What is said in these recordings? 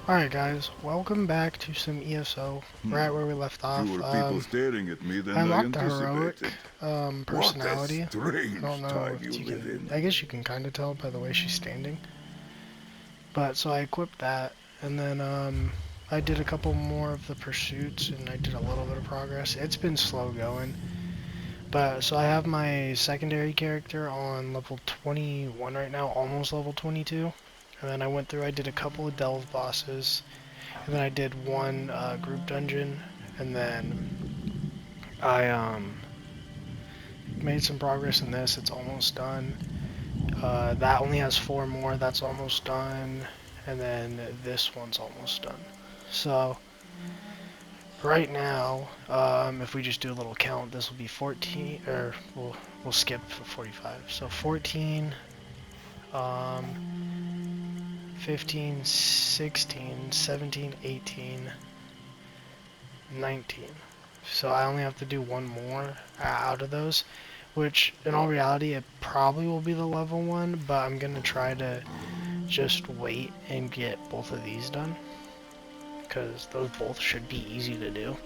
Alright guys, welcome back to some ESO, right where we left off. Fewer people staring at me I than I unlocked the anticipated. heroic What a personality. I don't strange know time you if you live can, in. I guess you can kind of tell by the way she's standing. But so I equipped that, and then I did a couple more of the pursuits, and I did a little bit of progress. It's been slow going. But so I have my secondary character on level 21 right now, almost level 22. And then I went through, I did a couple of delve bosses. And then I did one group dungeon, and then I made some progress in this. It's almost done. That only has 4 more. That's almost done, and then this one's almost done. So right now, if we just do a little count, this will be 14, or we'll skip for 45. So 14, 15, 16, 17, 18. 19. So I only have to do one more out of those, which in all reality it probably will be the level one, but I'm gonna try to just wait and get both of these done, because those both should be easy to do.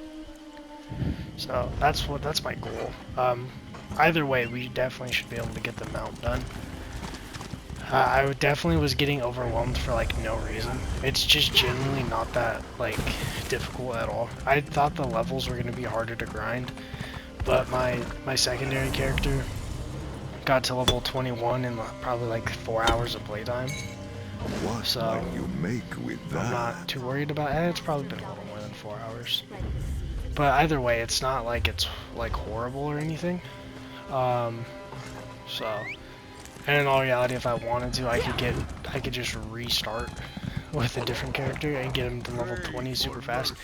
So that's my goal. Either way, we definitely should be able to get the mount done. I definitely was getting overwhelmed for like no reason. It's just genuinely not that like difficult at all. I thought the levels were gonna be harder to grind, but my secondary character got to level 21 in probably like 4 hours of playtime. What So might you make with that? I'm not too worried about it. It's probably been a little more than 4 hours. But either way, it's not like it's like horrible or anything. So. And in all reality, if I wanted to, I could just restart with a different character and get him to level 20 super fast.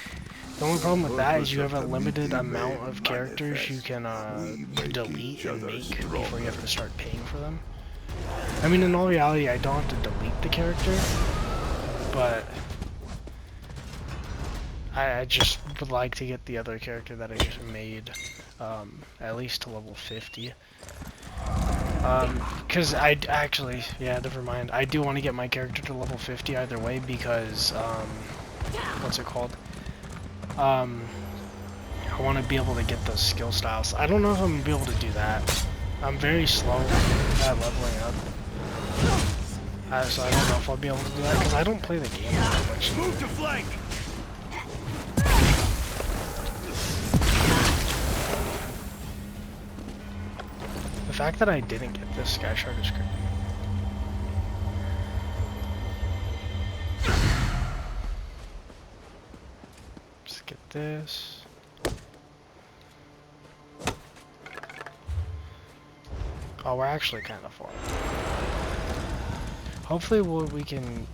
The only problem with that is you have a limited amount of characters you can delete and make before you have to start paying for them. I mean, in all reality, I don't have to delete the character, but I just would like to get the other character that I just made at least to level 50. Because I actually, yeah, never mind. I do want to get my character to level 50 either way because, what's it called? I want to be able to get those skill styles. I don't know if I'm going to be able to do that. I'm very slow at leveling up. So I don't know if I'll be able to do that because I don't play the game that much. Move to flank! The fact that I didn't get this Sky Shard is creepy. Just get this. Oh, we're actually kind of far. Hopefully we can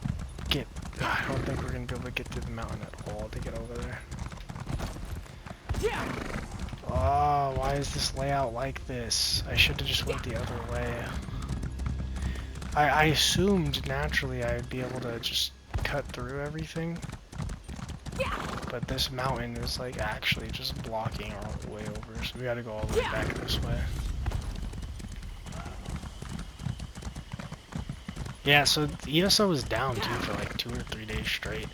get... I don't think we're going to be able to get through the mountain at all to get over there. Oh, why is this layout like this? I should have just went the other way. I assumed naturally I would be able to just cut through everything. But this mountain is like actually just blocking our way over, so we gotta go all the way back this way. Yeah, so ESO was down too for like 2 or 3 days straight.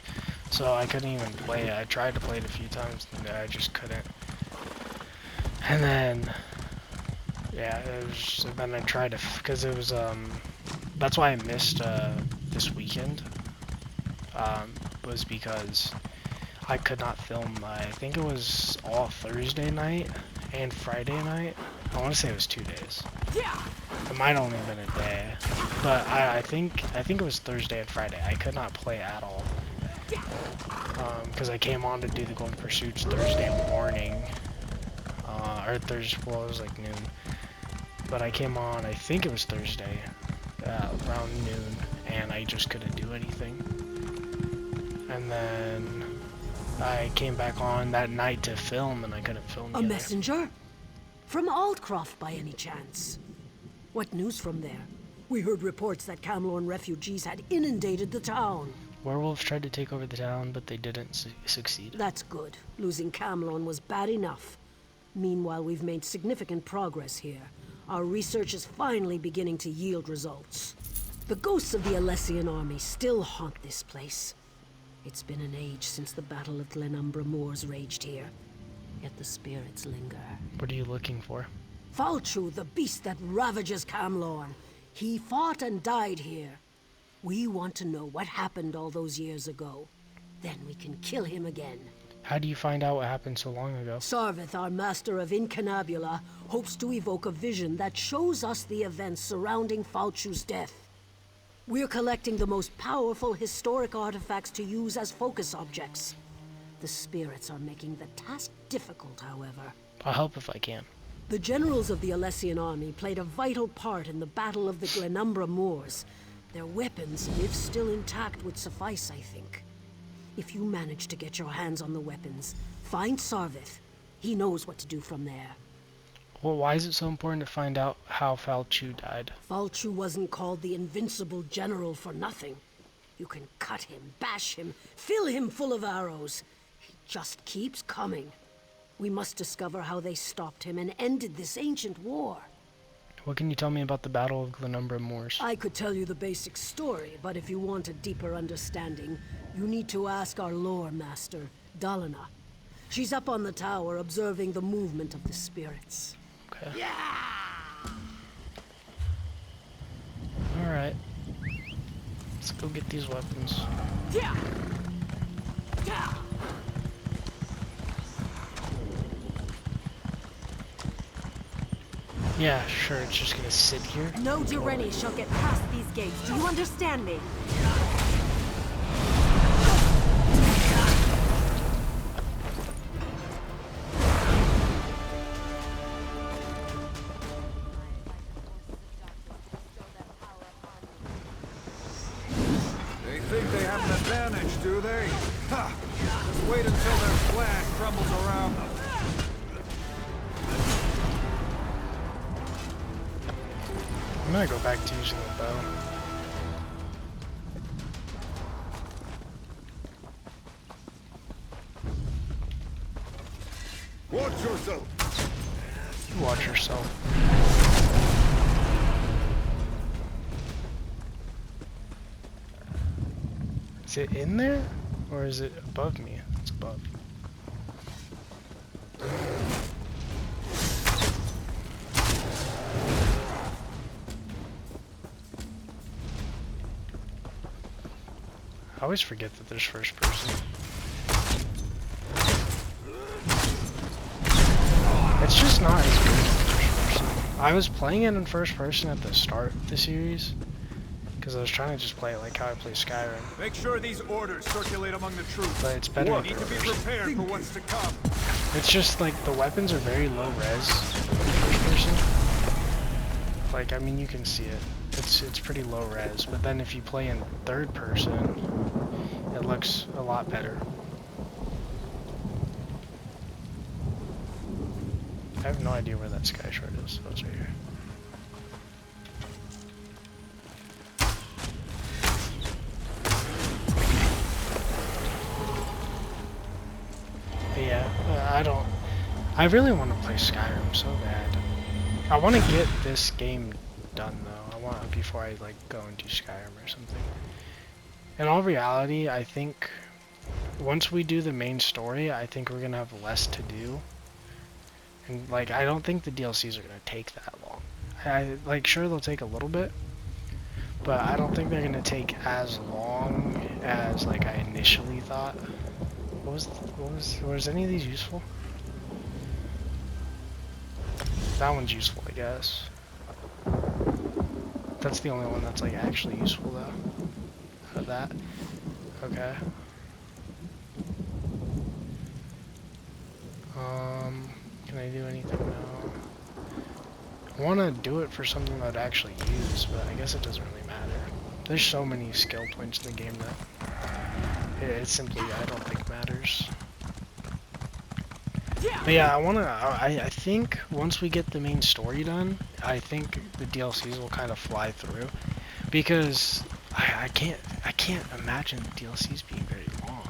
So I couldn't even play it. I tried to play it a few times and I just couldn't. And then, yeah, it was just, then I tried to, because it was, that's why I missed, this weekend, was because I could not film, I think it was all Thursday night and Friday night. I want to say it was 2 days. It might only have been a day, but I think it was Thursday and Friday. I could not play at all, because I came on to do the Golden Pursuits Thursday morning. Or Thursday, well, it was like noon. But I came on, I think it was Thursday, around noon, and I just couldn't do anything. And then I came back on that night to film, and I couldn't film A either. messenger? From Aldcroft, by any chance? What news from there? We heard reports that Camlorn refugees had inundated the town. Werewolves tried to take over the town, but they didn't succeed. That's good. Losing Camlorn was bad enough. Meanwhile, we've made significant progress here. Our research is finally beginning to yield results. The ghosts of the Alessian army still haunt this place. It's been an age since the Battle of Glenumbra Moors raged here, yet the spirits linger. What are you looking for? Faulcho, the beast that ravages Camlorn. He fought and died here. We want to know what happened all those years ago. Then we can kill him again. How do you find out what happened so long ago? Sarvith, our master of Incunabula, hopes to evoke a vision that shows us the events surrounding Faulcho's death. We're collecting the most powerful historic artifacts to use as focus objects. The spirits are making the task difficult, however. I'll help if I can. The generals of the Alessian army played a vital part in the Battle of the Glenumbra Moors. Their weapons, if still intact, would suffice, I think. If you manage to get your hands on the weapons, find Sarvith. He knows what to do from there. Well, why is it so important to find out how Faulcho died? Faulcho wasn't called the Invincible General for nothing. You can cut him, bash him, fill him full of arrows. He just keeps coming. We must discover how they stopped him and ended this ancient war. What can you tell me about the Battle of Glenumbra Moors? I could tell you the basic story, but if you want a deeper understanding, you need to ask our lore master, Dalina. She's up on the tower observing the movement of the spirits. Okay. Yeah! Alright. Let's go get these weapons. Yeah! Yeah! Yeah, sure, it's just gonna sit here. No Dureni shall get past these gates. Do you understand me? They think they have an advantage, do they? Ha! Just wait until their plan crumbles around them. I'm gonna go back to using the bow. Watch yourself. You watch yourself. Is it in there? Or is it above me? It's above. I always forget that there's first person. It's just not as good in first person. I was playing it in first person at the start of the series, because I was trying to just play it like how I play Skyrim. Make sure these orders circulate among the troops. But it's better We in need to be first person. prepared for what's to come. It's just like the weapons are very low res in first person. Like, I mean, you can see it. It's pretty low res, but then if you play in third person, it looks a lot better. I have no idea where that sky shard is. Oh, it's right here. But yeah, I really want to play Skyrim so bad. I want to get this game done though. Before I like go and do Skyrim or something. In all reality, I think once we do the main story, I think we're gonna have less to do. And like, I don't think the DLCs are gonna take that long. Like, sure they'll take a little bit, but I don't think they're gonna take as long as like I initially thought. Was any of these useful? That one's useful, I guess. That's the only one that's like actually useful though. Out of that. Okay. Can I do anything now? I want to do it for something that I'd actually use, but I guess it doesn't really matter. There's so many skill points in the game that it simply, I don't think matters. But yeah, I think once we get the main story done, I think the DLCs will kind of fly through, because I can't imagine the DLCs being very long.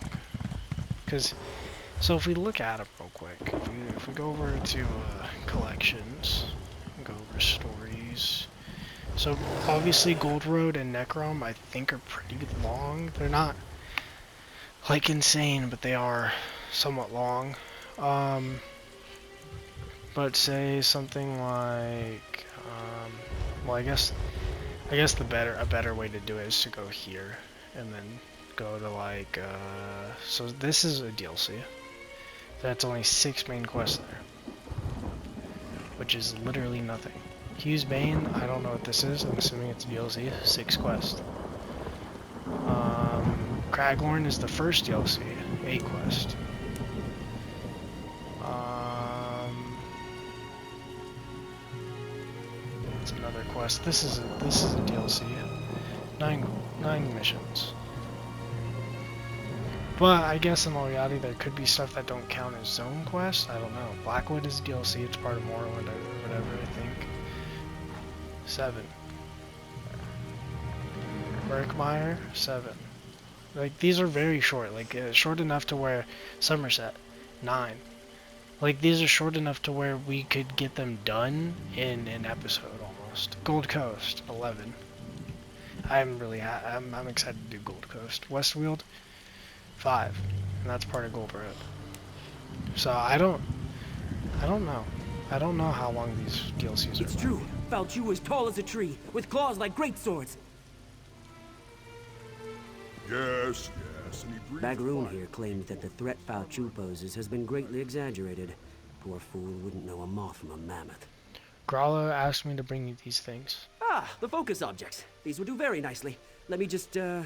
Because, so if we look at them real quick, if we go over to collections, go over stories. So obviously Gold Road and Necrom I think are pretty long. They're not like insane, but they are somewhat long. But say something like, well, I guess a better way to do it is to go here and then go to like, so this is a DLC. That's only 6 main quests there, which is literally nothing. Hughes Bane, I don't know what this is. I'm assuming it's DLC. 6 quests. Craglorn is the first DLC, 8 quests. It's another quest. This is a DLC. 9 missions. But I guess in all reality there could be stuff that don't count as zone quests. I don't know. Blackwood is DLC. It's part of Morrowind or whatever, I think. 7. Berkmeyer, 7. Like, these are very short. Like, short enough to where Somerset, 9. Like, these are short enough to where we could get them done in an episode almost. Gold Coast, 11. I'm excited to do Gold Coast. Westfield, 5. And that's part of Gold Road. So I don't know. I don't know how long these DLCs are. It's true. Faulcho is tall as a tree, with claws like great swords. Yes, and he breathed Bagroon fire. here claims that the threat Faulcho poses has been greatly exaggerated. Poor fool wouldn't know a moth from a mammoth. Gralla asked me to bring you these things. Ah, the focus objects. These will do very nicely. Let me just, I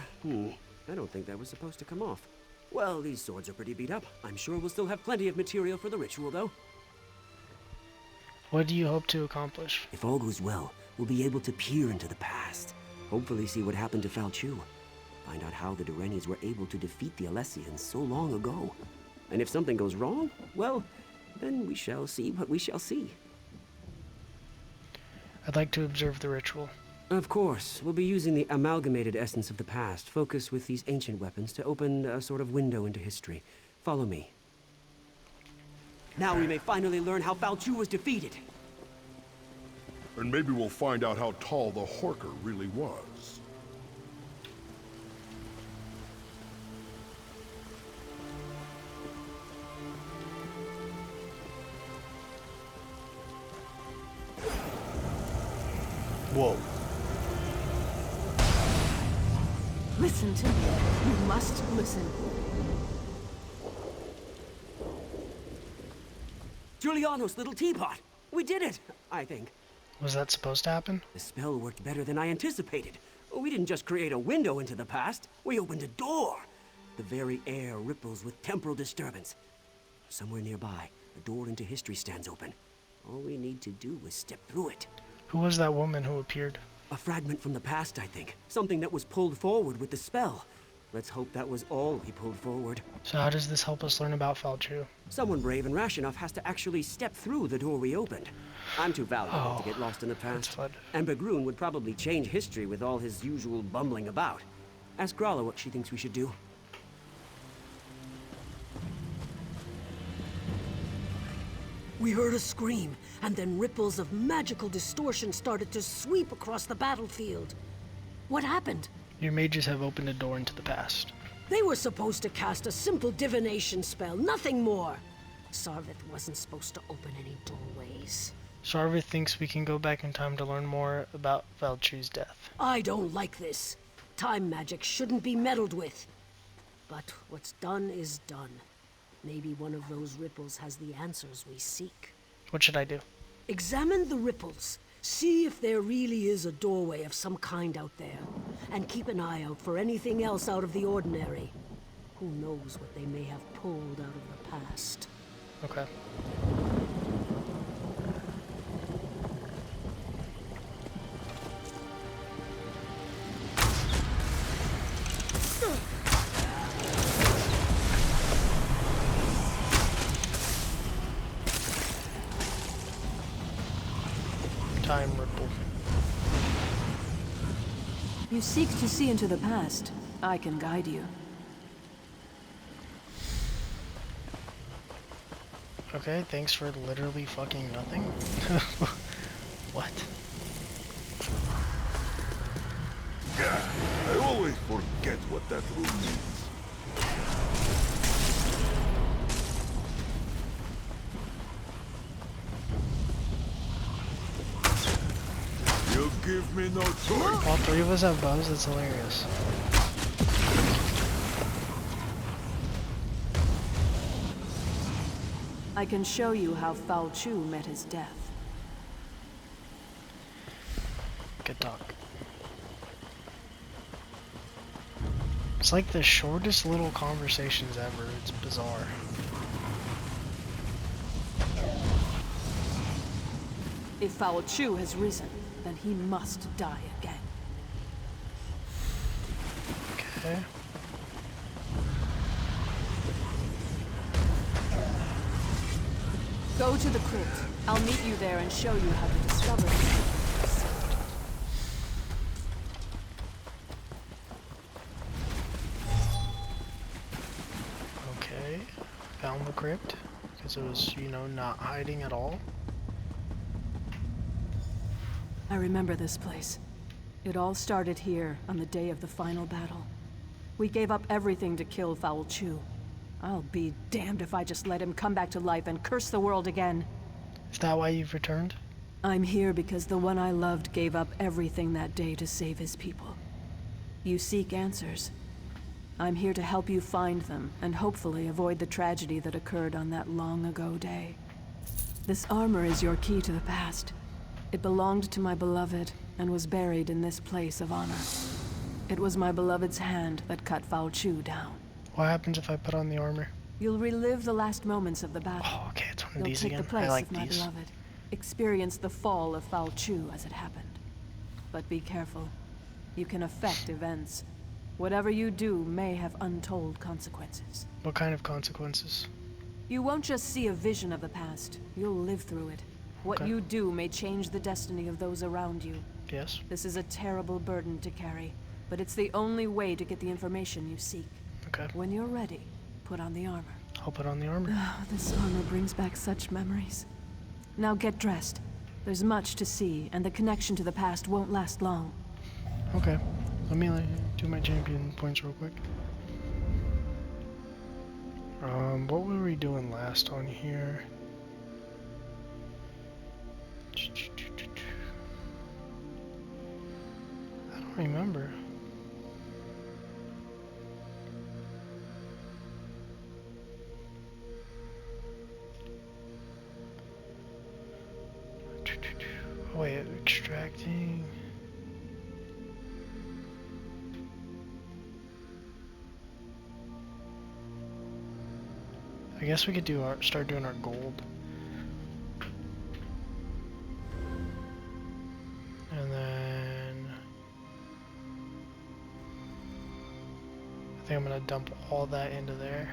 don't think that was supposed to come off. Well, these swords are pretty beat up. I'm sure we'll still have plenty of material for the ritual, though. What do you hope to accomplish? If all goes well, we'll be able to peer into the past. Hopefully see what happened to Faulcho. Find out how the Durranians were able to defeat the Alessians so long ago. And if something goes wrong, well, then we shall see what we shall see. I'd like to observe the ritual. Of course, we'll be using the amalgamated essence of the past, focused with these ancient weapons to open a sort of window into history. Follow me. Now we may finally learn how Faulcho was defeated. And maybe we'll find out how tall the Horker really was. Whoa. Listen to me. You must listen. Giuliano's little teapot! We did it, I think. Was that supposed to happen? The spell worked better than I anticipated. We didn't just create a window into the past, we opened a door. The very air ripples with temporal disturbance. Somewhere nearby, a door into history stands open. All we need to do is step through it. Who was that woman who appeared? A fragment from the past, I think. Something that was pulled forward with the spell. Let's hope that was all he pulled forward. So how does this help us learn about Faulcho? Someone brave and rash enough has to actually step through the door we opened. I'm too valuable to get lost in the that's past. fun. And Bagroon would probably change history with all his usual bumbling about. Ask Gralla what she thinks we should do. We heard a scream, and then ripples of magical distortion started to sweep across the battlefield. What happened? Your mages have opened a door into the past. They were supposed to cast a simple divination spell, nothing more. Sarvith wasn't supposed to open any doorways. Sarvith thinks we can go back in time to learn more about Faulcho's death. I don't like this. Time magic shouldn't be meddled with. But what's done is done. Maybe one of those ripples has the answers we seek. What should I do? Examine the ripples. See if there really is a doorway of some kind out there. And keep an eye out for anything else out of the ordinary. Who knows what they may have pulled out of the past. Okay. Time ripple. You seek to see into the past. I can guide you. Okay, thanks for literally fucking nothing. What? I always forget what that room means. Leave me no choice. All three of us have bows, that's hilarious. I can show you how Faulcho met his death. Good talk. It's like the shortest little conversations ever. It's bizarre. If Faulcho has risen, then he must die again. Okay. Go to the crypt. I'll meet you there and show you how to discover the secrets. Okay. Found the crypt. Because it was, you know, not hiding at all. I remember this place. It all started here on the day of the final battle. We gave up everything to kill Faulcho. I'll be damned if I just let him come back to life and curse the world again. Is that why you've returned? I'm here because the one I loved gave up everything that day to save his people. You seek answers. I'm here to help you find them, and hopefully avoid the tragedy that occurred on that long ago day. This armor is your key to the past. It belonged to my beloved, and was buried in this place of honor. It was my beloved's hand that cut Faulcho down. What happens if I put on the armor? You'll relive the last moments of the battle. Oh, okay, it's one of You'll these take again. the place I like of my these. beloved. Experience the fall of Faulcho as it happened. But be careful. You can affect events. Whatever you do may have untold consequences. What kind of consequences? You won't just see a vision of the past. You'll live through it. What Okay. you do may change the destiny of those around you. Yes. This is a terrible burden to carry, but it's the only way to get the information you seek. Okay. When you're ready, put on the armor. I'll put on the armor. Oh, this armor brings back such memories. Now get dressed. There's much to see, and the connection to the past won't last long. Okay. Let me do my champion points real quick. What were we doing last on here? I don't remember. Oh wait, extracting. I guess we could do start doing our gold. And then I think I'm gonna dump all that into there.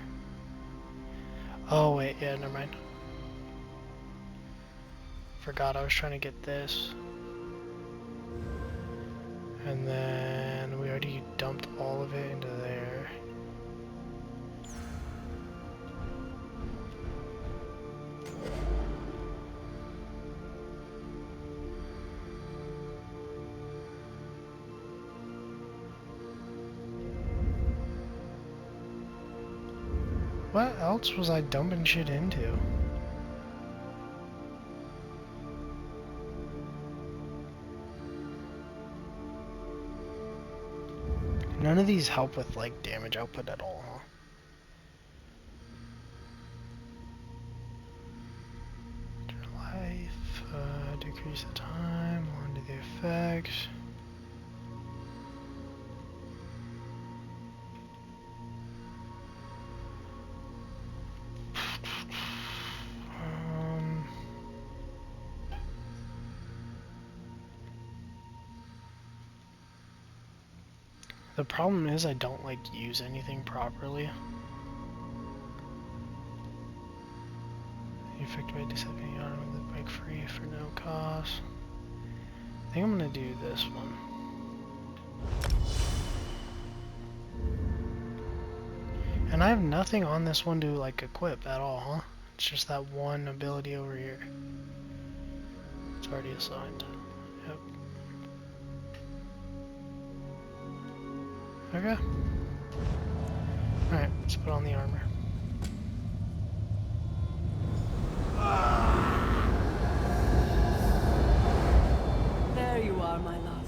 Oh wait, yeah, never mind. Forgot I was trying to get this. And then we already dumped all of it into there. What else was I dumping shit into? None of these help with like damage output at all, huh? Turn life, decrease the time, on to the effects. The problem is I don't like use anything properly. You affected by disabling the auto with the break free for no cost. I think I'm gonna do this one. And I have nothing on this one to like equip at all, huh? It's just that one ability over here. It's already assigned. Yep. Okay. Alright, let's put on the armor. There you are, my love.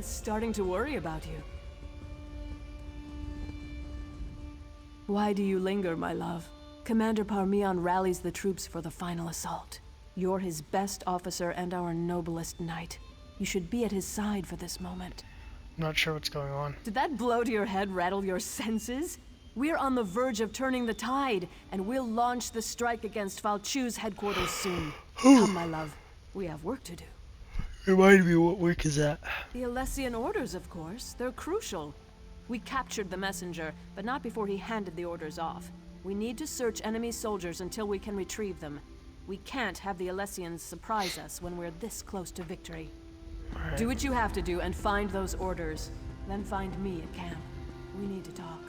was starting to worry about you. Why do you linger, my love? Commander Parmeon rallies the troops for the final assault. You're his best officer and our noblest knight. You should be at his side for this moment. I'm not sure what's going on. Did that blow to your head rattle your senses? We're on the verge of turning the tide, and we'll launch the strike against Faulcho's headquarters soon. Come, my love. We have work to do. Remind me, what work is that? The Alessian orders, of course. They're crucial. We captured the messenger, but not before he handed the orders off. We need to search enemy soldiers until we can retrieve them. We can't have the Alessians surprise us when we're this close to victory. Right. Do what you have to do and find those orders. Then find me at camp. We need to talk.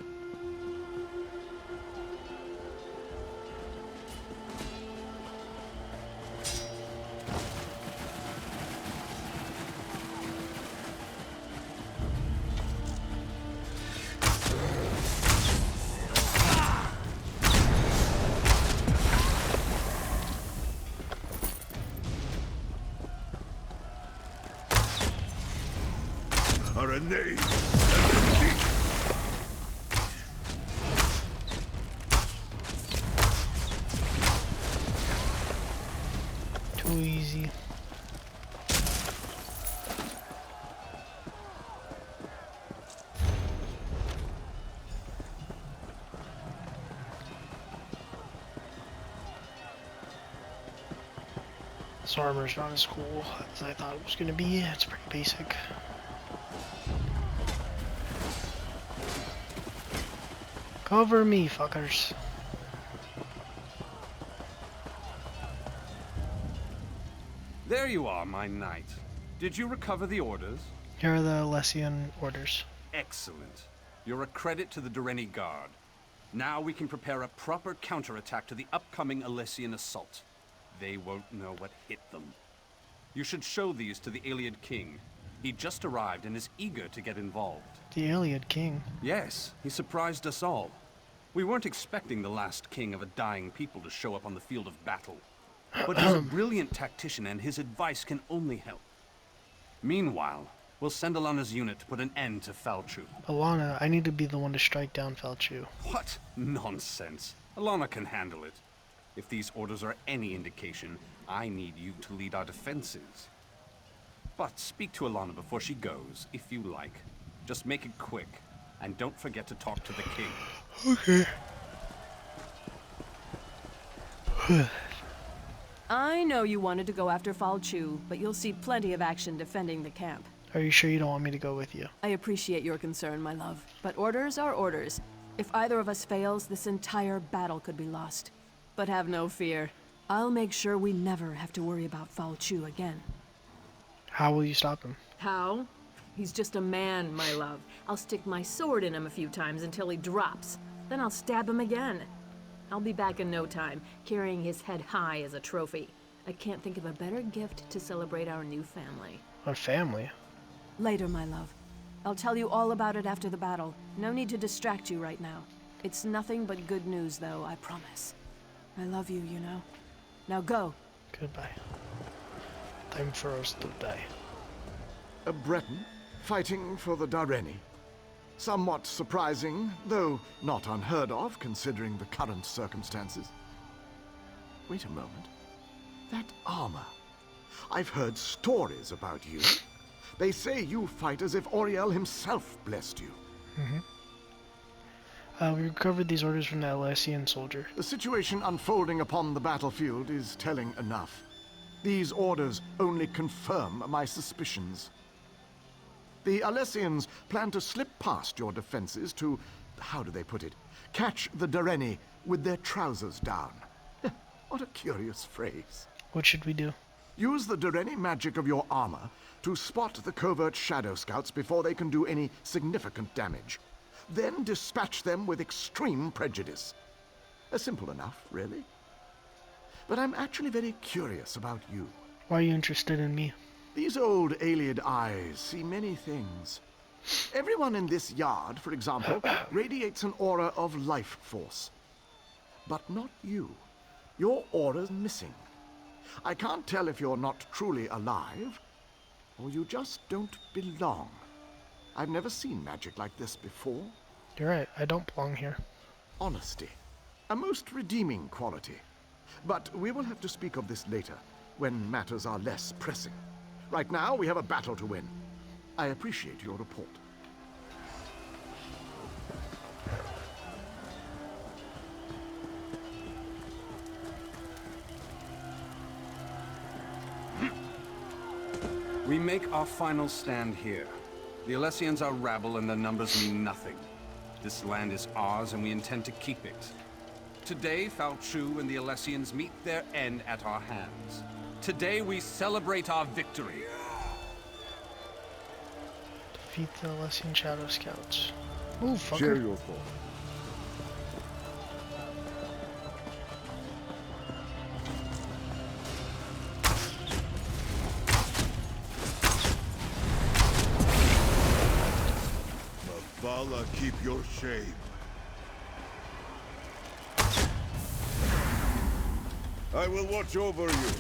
Are a knave. Too easy. This armor's not as cool as I thought it was gonna be. It's pretty basic. Cover me, fuckers. There you are, my knight. Did you recover the orders? Here are the Alessian orders. Excellent. You're a credit to the Dureni Guard. Now we can prepare a proper counterattack to the upcoming Alessian assault. They won't know what hit them. You should show these to the Iliad King. He just arrived and is eager to get involved. The Iliad King? Yes, he surprised us all. We weren't expecting the last king of a dying people to show up on the field of battle. But he's a brilliant tactician and his advice can only help. Meanwhile, we'll send Alana's unit to put an end to Faulcho. Alana, I need to be the one to strike down Faulcho. What? Nonsense. Alana can handle it. If these orders are any indication, I need you to lead our defenses. But speak to Alana before she goes, if you like. Just make it quick, and don't forget to talk to the king. Okay. I know you wanted to go after Faulcho, but you'll see plenty of action defending the camp. Are you sure you don't want me to go with you? I appreciate your concern, my love. But orders are orders. If either of us fails, this entire battle could be lost. But have no fear. I'll make sure we never have to worry about Faulcho again. How will you stop him? How? He's just a man, my love. I'll stick my sword in him a few times until he drops. Then I'll stab him again. I'll be back in no time, carrying his head high as a trophy. I can't think of a better gift to celebrate our new family. Our family? Later, my love. I'll tell you all about it after the battle. No need to distract you right now. It's nothing but good news, though, I promise. I love you, you know. Now go. Goodbye. Time for us to die. A Breton fighting for the Dureni. Somewhat surprising, though not unheard of considering the current circumstances. Wait a moment. That armor. I've heard stories about you. They say you fight as if Auriel himself blessed you. We recovered these orders from the Alessian soldier. The situation unfolding upon the battlefield is telling enough. These orders only confirm my suspicions. The Alessians plan to slip past your defenses to, how do they put it, catch the Dureni with their trousers down. What a curious phrase. What should we do? Use the Dureni magic of your armor to spot the covert shadow scouts before they can do any significant damage. Then dispatch them with extreme prejudice. Simple enough, really. But I'm actually very curious about you. Why are you interested in me? These old Iliad eyes see many things. Everyone in this yard, for example, radiates an aura of life force. But not you. Your aura's missing. I can't tell if you're not truly alive, or you just don't belong. I've never seen magic like this before. You're right, I don't belong here. Honesty. A most redeeming quality. But we will have to speak of this later, when matters are less pressing. Right now, we have a battle to win. I appreciate your report. We make our final stand here. The Alessians are rabble and their numbers mean nothing. This land is ours and we intend to keep it. Today, Faulcho and the Alessians meet their end at our hands. Today, we celebrate our victory. Defeat the Alessian Shadow Scouts. Ooh, fucker. Share your thoughts. Vala, keep your shame. I will watch over you.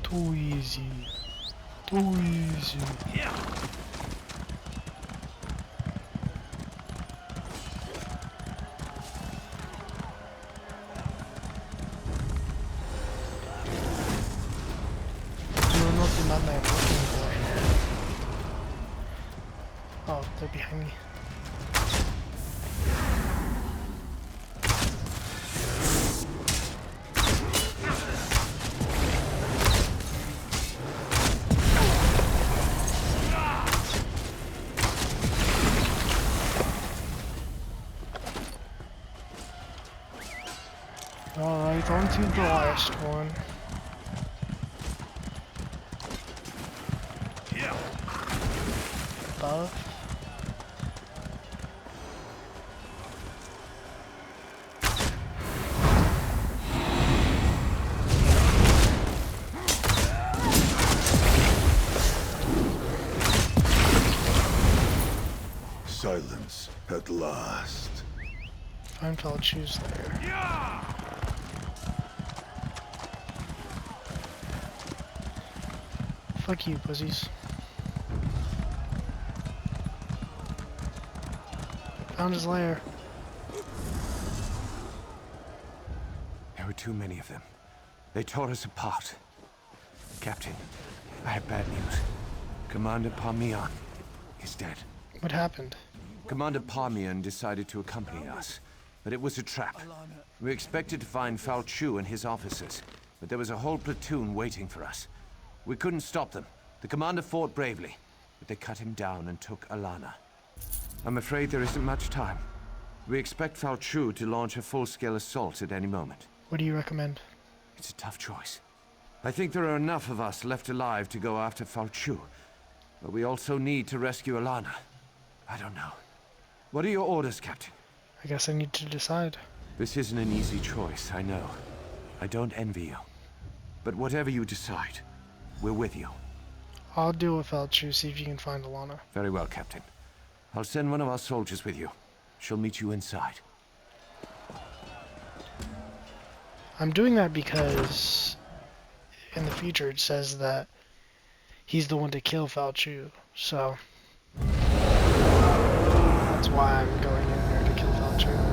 Too easy. Too easy. Yeah. Oh, they're behind me. Alright, on to the last one. Buff. Silence at last. Find Faulcho's there. Yeah. Fuck you, pussies. Found his lair. There were too many of them. They tore us apart. Captain, I have bad news. Commander Parmian is dead. What happened? Commander Parmian decided to accompany us, but it was a trap. We expected to find Faulcho and his officers, but there was a whole platoon waiting for us. We couldn't stop them. The commander fought bravely, but they cut him down and took Alana. I'm afraid there isn't much time. We expect Faulcho to launch a full-scale assault at any moment. What do you recommend? It's a tough choice. I think there are enough of us left alive to go after Faulcho, but we also need to rescue Alana. I don't know. What are your orders, Captain? I guess I need to decide. This isn't an easy choice, I know. I don't envy you. But whatever you decide, we're with you. I'll deal with Faulcho, see if you can find Alana. Very well, Captain. I'll send one of our soldiers with you. She'll meet you inside. I'm doing that because in the future it says that he's the one to kill Faulcho, so that's why I'm going in there to kill Faulcho.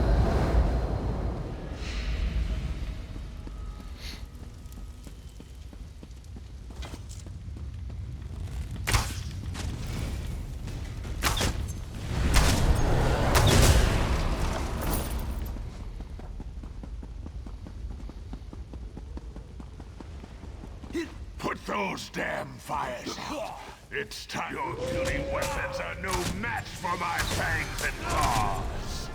Put those damn fires out. It's time. Your puny weapons are no match for my fangs and claws.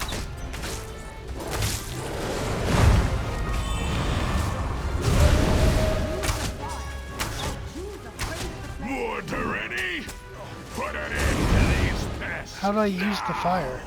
More Durrani? Put an end to these pests. How do I use the fire?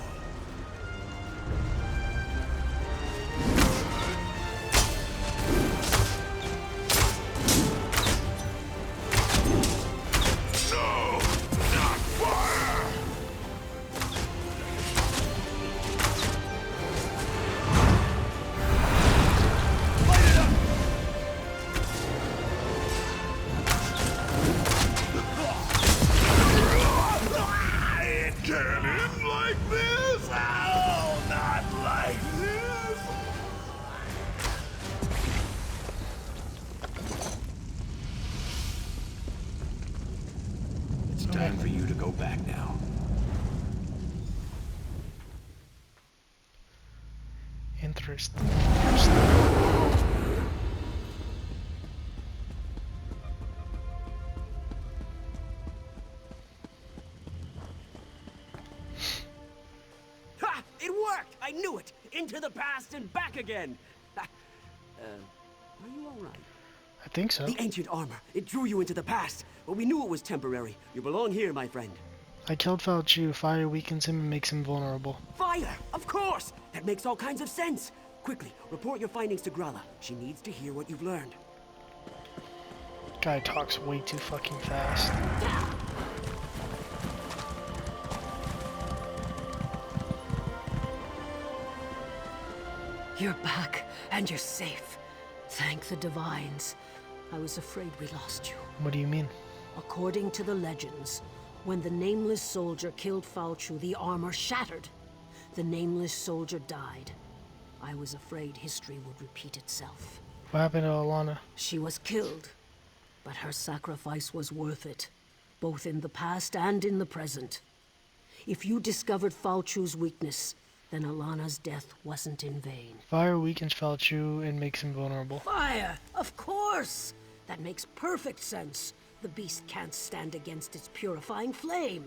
Time for you to go back now. Interesting. Ha! It worked! I knew it! Into the past and back again! Are you alright? I think so. The ancient armor. It drew you into the past, but we knew it was temporary. You belong here, my friend. I killed Faulcho. Fire weakens him and makes him vulnerable. Fire! Of course! That makes all kinds of sense! Quickly, report your findings to Gralla. She needs to hear what you've learned. Guy talks way too fucking fast. You're back, and you're safe. Thank the Divines. I was afraid we lost you. What do you mean? According to the legends, when the Nameless Soldier killed Faulcho, the armor shattered. The Nameless Soldier died. I was afraid history would repeat itself. What happened to Alana? She was killed, but her sacrifice was worth it, both in the past and in the present. If you discovered Faulcho's weakness, then Alana's death wasn't in vain. Fire weakens Faulcho and makes him vulnerable. Fire! Of course! That makes perfect sense. The beast can't stand against its purifying flame.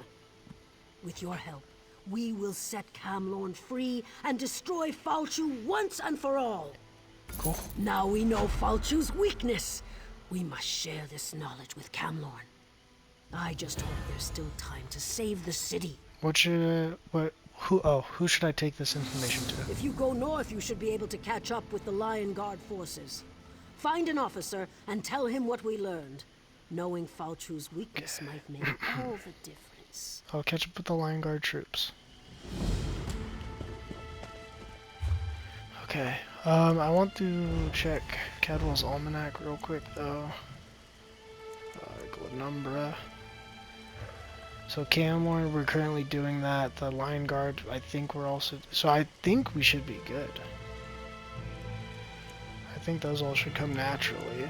With your help, we will set Camlorn free and destroy Faulcho once and for all. Cool. Now we know Faulcho's weakness. We must share this knowledge with Camlorn. I just hope there's still time to save the city. Who should I take this information to? If you go north, you should be able to catch up with the Lion Guard forces. Find an officer and tell him what we learned. Knowing Faulcho's weakness might make all the difference. I'll catch up with the Lion Guard troops. Okay, I want to check Cadwell's Almanac real quick though. Glenumbra. So Camlorn, we're currently doing that. The Lion Guard, I think we're also... So I think we should be good. I think those all should come naturally.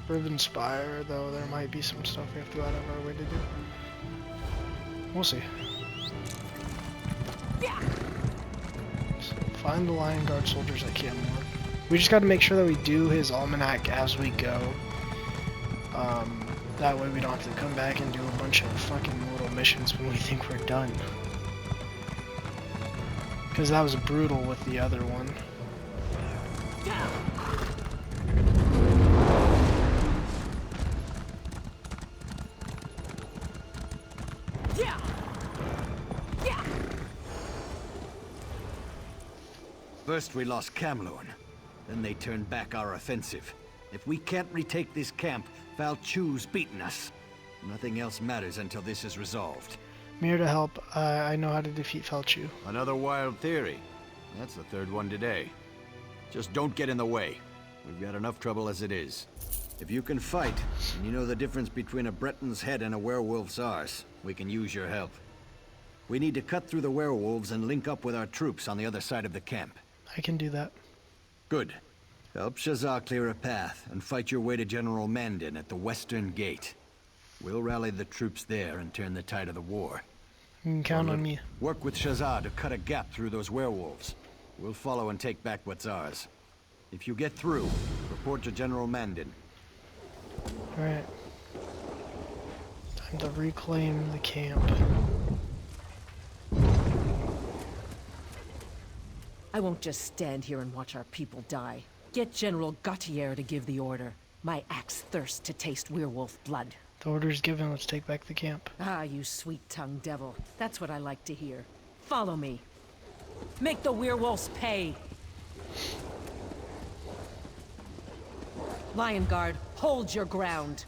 Riven Spire, though, there might be some stuff we have to go out of our way to do. We'll see. So find the Lion Guard soldiers at Camlorn. We just got to make sure that we do his Almanac as we go. That way we don't have to come back and do a bunch of fucking little missions when we think we're done. Because that was brutal with the other one. First we lost Camlorn, then they turned back our offensive. If we can't retake this camp, Faulcho's beaten us. Nothing else matters until this is resolved. I'm here to help. I know how to defeat Faulcho. Another wild theory. That's the third one today. Just don't get in the way. We've got enough trouble as it is. If you can fight, and you know the difference between a Breton's head and a werewolf's arse, we can use your help. We need to cut through the werewolves and link up with our troops on the other side of the camp. I can do that. Good. Help Shazar clear a path and fight your way to General Mandan at the Western Gate. We'll rally the troops there and turn the tide of the war. You can count on me. Work with Shazar to cut a gap through those werewolves. We'll follow and take back what's ours. If you get through, report to General Mandan. Alright. Time to reclaim the camp. I won't just stand here and watch our people die. Get General Gautier to give the order. My axe thirsts to taste werewolf blood. The order's given, let's take back the camp. Ah, you sweet-tongued devil. That's what I like to hear. Follow me. Make the werewolves pay! Lion Guard, hold your ground.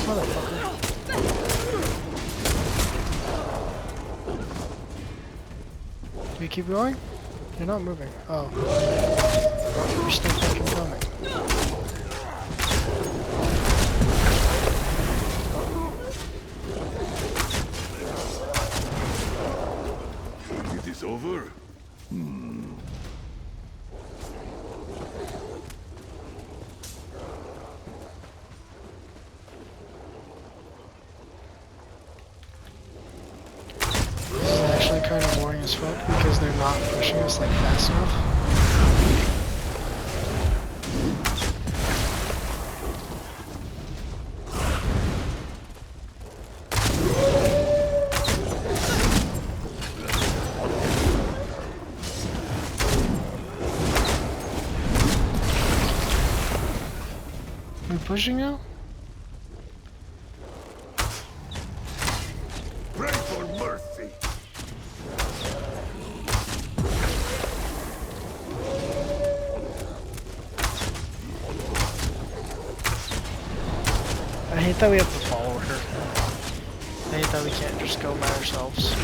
Motherfucker. Do we keep going? You're not moving. Oh. You're still fucking coming. It is over? as fuck because they're not pushing us like fast enough. Are we pushing now? Pray for mercy. I hate that we have to follow her. I hate that we can't just go by ourselves.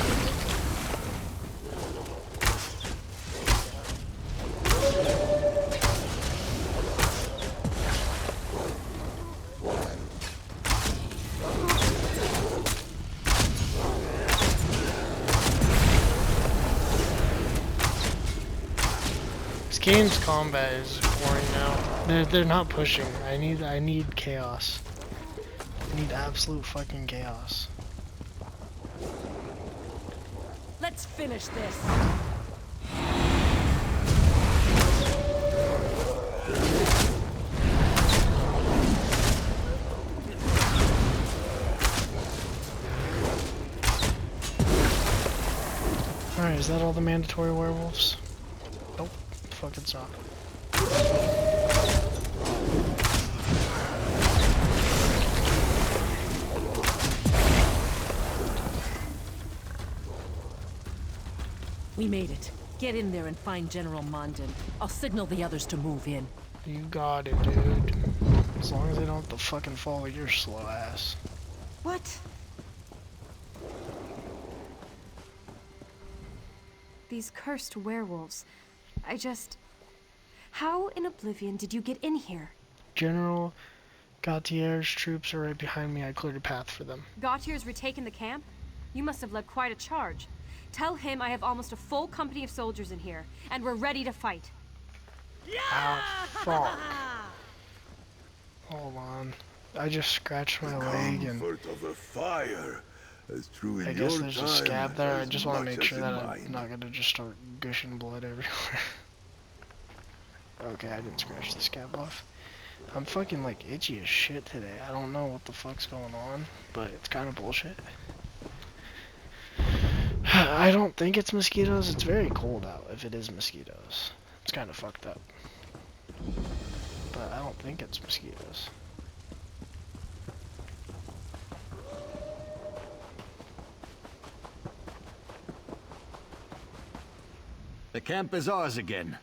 This game's combat is boring now. They're not pushing. I need chaos. I need absolute fucking chaos. Let's finish this. Alright, is that all the mandatory werewolves? Nope. Fuck, it's not. We made it. Get in there and find General Mondin. I'll signal the others to move in. You got it, dude. As long as they don't have to fucking follow your slow ass. What? These cursed werewolves. How in Oblivion did you get in here? General Gautier's troops are right behind me. I cleared a path for them. Gautier's retaken the camp? You must have led quite a charge. Tell him I have almost a full company of soldiers in here, and we're ready to fight. Ow, fuck. Hold on. I just scratched my leg and Comfort of a fire, as true in I guess your there's a time scab there. I as just want to much make as sure in that I'm mine. not gonna just start gushing blood everywhere. Okay, I didn't scratch the scab off. I'm fucking like itchy as shit today. I don't know what the fuck's going on, but it's kind of bullshit. I don't think it's mosquitoes. It's very cold out if it is mosquitoes. It's kind of fucked up. But I don't think it's mosquitoes. The camp is ours again.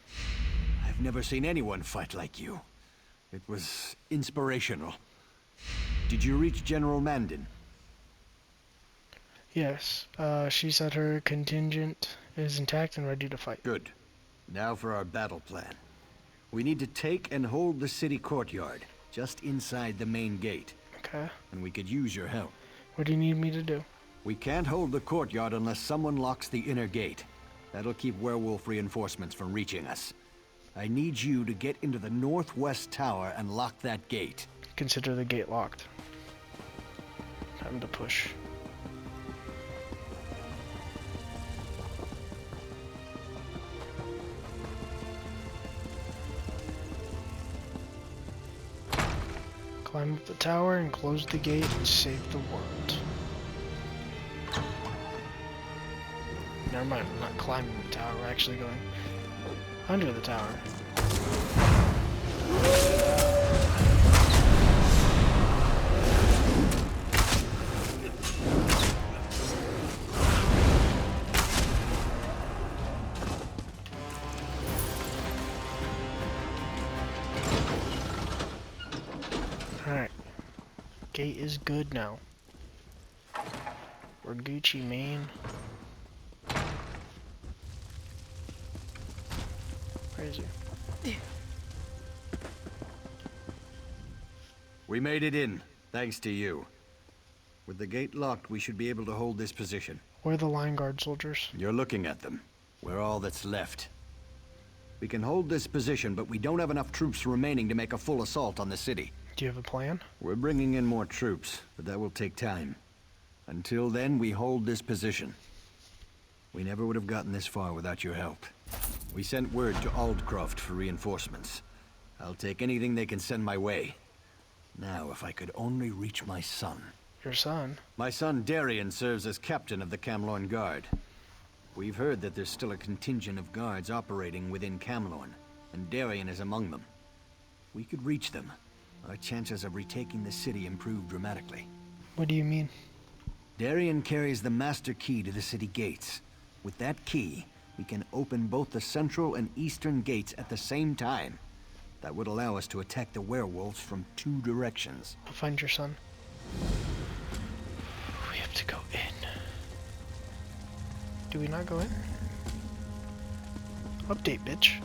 I've never seen anyone fight like you. It was inspirational. Did you reach General Mandin? Yes, she said her contingent is intact and ready to fight. Good. Now for our battle plan. We need to take and hold the city courtyard, just inside the main gate. Okay. And we could use your help. What do you need me to do? We can't hold the courtyard unless someone locks the inner gate. That'll keep werewolf reinforcements from reaching us. I need you to get into the northwest tower and lock that gate. Consider the gate locked. Time to push. Climb up the tower and close the gate and save the world. Never mind, we're not climbing the tower, we're actually going under the tower. Alright. Gate is good now. We're Gucci, man. Where is he? We made it in, thanks to you. With the gate locked, we should be able to hold this position. Where are the line guard soldiers? You're looking at them. We're all that's left. We can hold this position, but we don't have enough troops remaining to make a full assault on the city. Do you have a plan? We're bringing in more troops, but that will take time. Until then, we hold this position. We never would have gotten this far without your help. We sent word to Aldcroft for reinforcements. I'll take anything they can send my way. Now, if I could only reach my son. Your son? My son Darien serves as captain of the Camlorn Guard. We've heard that there's still a contingent of guards operating within Camlorn, and Darien is among them. We could reach them. Our chances of retaking the city improve dramatically. What do you mean? Darien carries the master key to the city gates. With that key, we can open both the central and eastern gates at the same time. That would allow us to attack the werewolves from 2 directions. I'll find your son. We have to go in. Do we not go in? Update, bitch.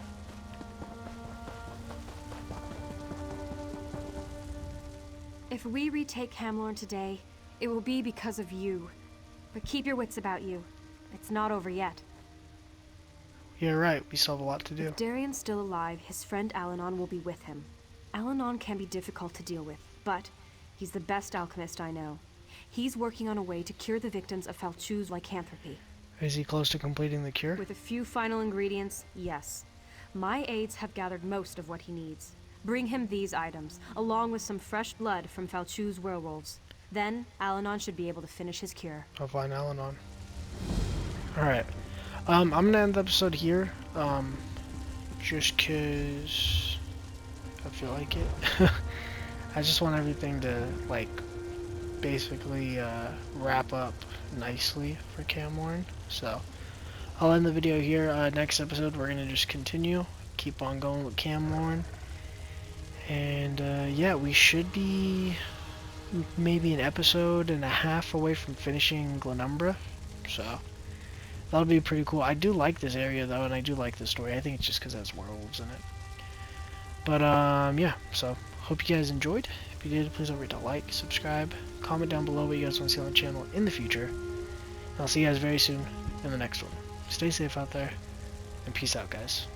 If we retake Camlorn today, it will be because of you. But keep your wits about you. It's not over yet. You're right, we still have a lot to do. If Darien's still alive, his friend Alanon will be with him. Alanon can be difficult to deal with, but he's the best alchemist I know. He's working on a way to cure the victims of Faulcho's lycanthropy. Is he close to completing the cure? With a few final ingredients, yes. My aides have gathered most of what he needs. Bring him these items, along with some fresh blood from Faulcho's werewolves. Then, Alanon should be able to finish his cure. I'll find Alanon. Alright. I'm gonna end the episode here. Just cause I feel like it. I just want everything to, like, basically wrap up nicely for Camlorn. So, I'll end the video here. Next episode, we're gonna just continue. Keep on going with Camlorn. And, yeah, we should be maybe an episode and a half away from finishing Glenumbra. So, that'll be pretty cool. I do like this area, though, and I do like the story. I think it's just because it has werewolves in it. But, yeah, so, hope you guys enjoyed. If you did, please don't forget to like, subscribe, comment down below what you guys want to see on the channel in the future. And I'll see you guys very soon in the next one. Stay safe out there, and peace out, guys.